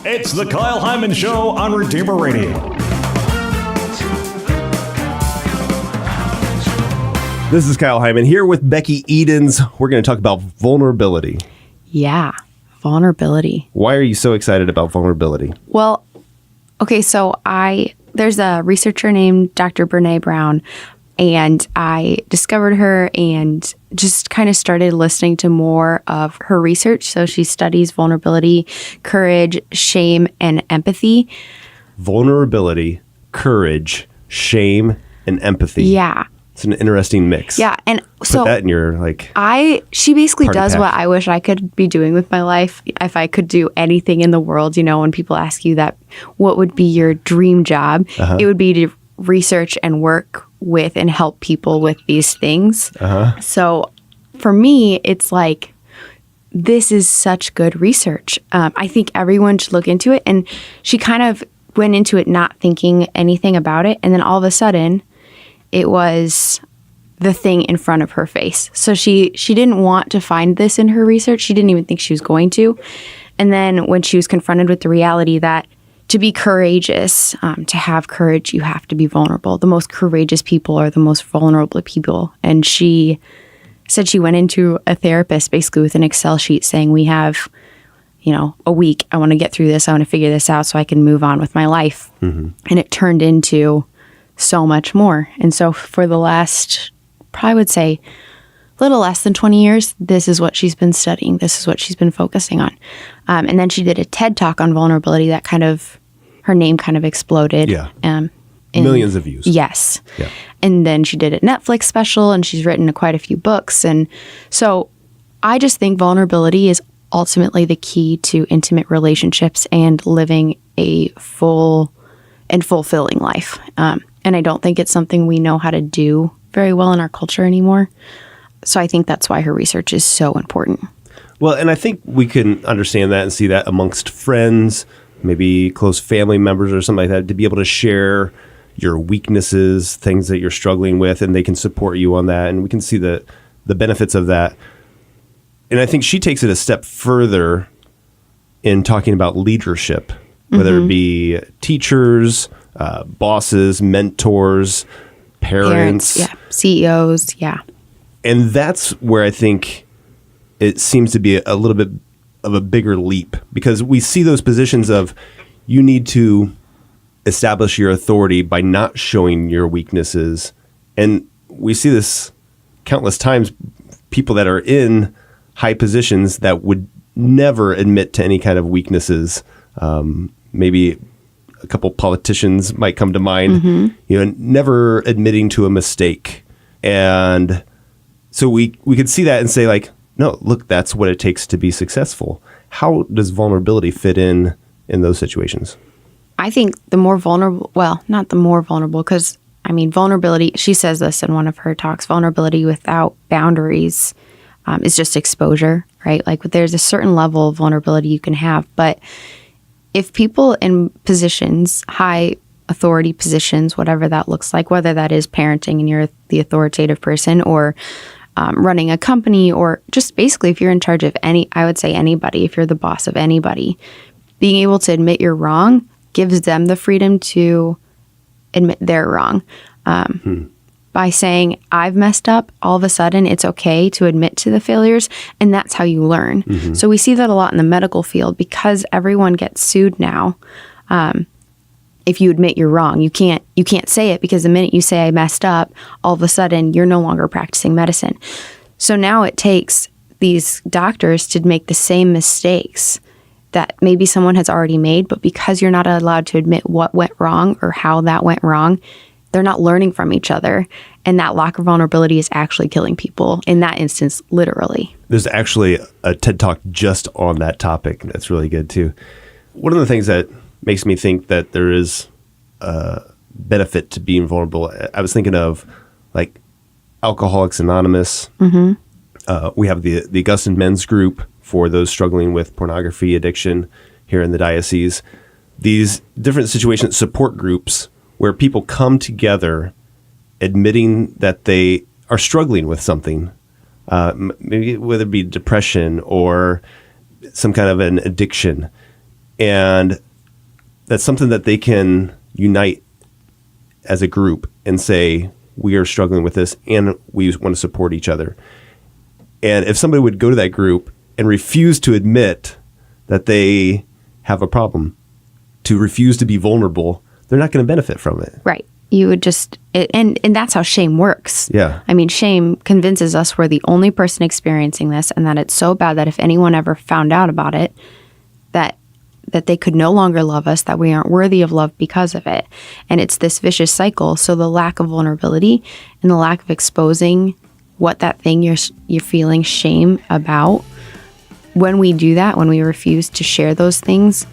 It's the Kyle Hyman Show on Redeemer Radio. This is Kyle Hyman here with Becky Edens. We're going to talk about vulnerability. Yeah, vulnerability. Why are you so excited about vulnerability? Well, okay, so there's a researcher named Dr. Brene Brown, and I discovered her and just kind of started listening to more of her research. So she studies vulnerability, courage, shame, and empathy. Vulnerability, courage, shame, and empathy. Yeah. It's an interesting mix. Yeah, and so put that in your she basically party does pack. what I wish I could be doing with my life. If I could do anything in the world, when people ask you that, what would be your dream job? It would be to research and work with and help people with these things. So for me, it's like, this is such good research. I think everyone should look into it. And she kind of went into it not thinking anything about it. And then all of a sudden, it was the thing in front of her face. So she didn't want to find this in her research. She didn't even think she was going to. And then when she was confronted with the reality that to be courageous, to have courage, you have to be vulnerable. The most courageous people are the most vulnerable people. And she said she went into a therapist basically with an Excel sheet saying, we have, a week. I want to get through this. I want to figure this out so I can move on with my life. And it turned into so much more. And so for the last, probably would say, little less than 20 years, this is what she's been studying. This is what she's been focusing on. And then she did a TED Talk on vulnerability that her name kind of exploded. Yeah. Millions of views. Yes. Yeah. And then she did a Netflix special, and she's written quite a few books. And so I just think vulnerability is ultimately the key to intimate relationships and living a full and fulfilling life. And I don't think it's something we know how to do very well in our culture anymore. So I think that's why her research is so important. Well, and I think we can understand that and see that amongst friends, maybe close family members or something like that, to be able to share your weaknesses, things that you're struggling with, and they can support you on that. And we can see the benefits of that. And I think she takes it a step further in talking about leadership, whether it be teachers, bosses, mentors, parents. Yeah, CEOs, yeah. And that's where I think it seems to be a little bit of a bigger leap, because we see those positions of you need to establish your authority by not showing your weaknesses. And we see this countless times, people that are in high positions that would never admit to any kind of weaknesses. Maybe a couple politicians might come to mind, never admitting to a mistake. And so we could see that and say, like, no, look, that's what it takes to be successful. How does vulnerability fit in those situations? I think the more vulnerable, well, not the more vulnerable, because, vulnerability, she says this in one of her talks, vulnerability without boundaries is just exposure, right? Like, there's a certain level of vulnerability you can have. But if people in positions, high authority positions, whatever that looks like, whether that is parenting and you're the authoritative person, or running a company, or just basically if you're in charge of anybody, if you're the boss of anybody, being able to admit you're wrong gives them the freedom to admit they're wrong. By saying, I've messed up, all of a sudden it's okay to admit to the failures, and that's how you learn. So we see that a lot in the medical field, because everyone gets sued now. If you admit you're wrong, you can't say it, because the minute you say I messed up, all of a sudden you're no longer practicing medicine. So now it takes these doctors to make the same mistakes that maybe someone has already made, but because you're not allowed to admit what went wrong or how that went wrong, they're not learning from each other. And that lack of vulnerability is actually killing people, in that instance, literally. There's actually a TED Talk just on that topic. That's really good, too. One of the things that makes me think that there is a benefit to being vulnerable, I was thinking of, like, Alcoholics Anonymous. We have the Augustine Men's Group for those struggling with pornography addiction here in the diocese. These different situations, support groups, where people come together admitting that they are struggling with something, maybe whether it be depression or some kind of an addiction. And that's something that they can unite as a group and say, we are struggling with this and we want to support each other. And if somebody would go to that group and refuse to admit that they have a problem, to refuse to be vulnerable, they're not going to benefit from it. Right. You would just, and that's how shame works. Yeah. I mean, shame convinces us we're the only person experiencing this and that it's so bad that if anyone ever found out about it, that they could no longer love us, that we aren't worthy of love because of it. And it's this vicious cycle. So the lack of vulnerability and the lack of exposing what that thing you're feeling shame about, when we do that, when we refuse to share those things,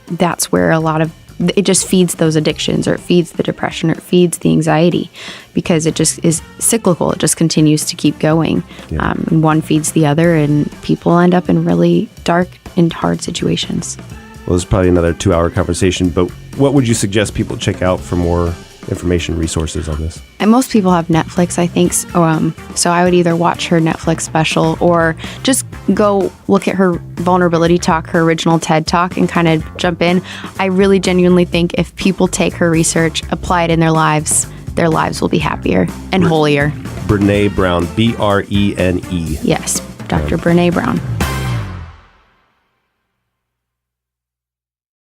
that's where a lot of it just feeds those addictions, or it feeds the depression, or it feeds the anxiety, because it just is cyclical. It just continues to keep going. Yeah. And one feeds the other, and people end up in really dark and hard situations. Well, this is probably another 2-hour conversation, but what would you suggest people check out for more information, resources on this? And most people have Netflix, I think. So I would either watch her Netflix special or just go look at her vulnerability talk, her original TED talk, and kind of jump in. I really genuinely think if people take her research, apply it in their lives will be happier and holier. Brene Brown, Brene. Yes, Dr. Brene Brown.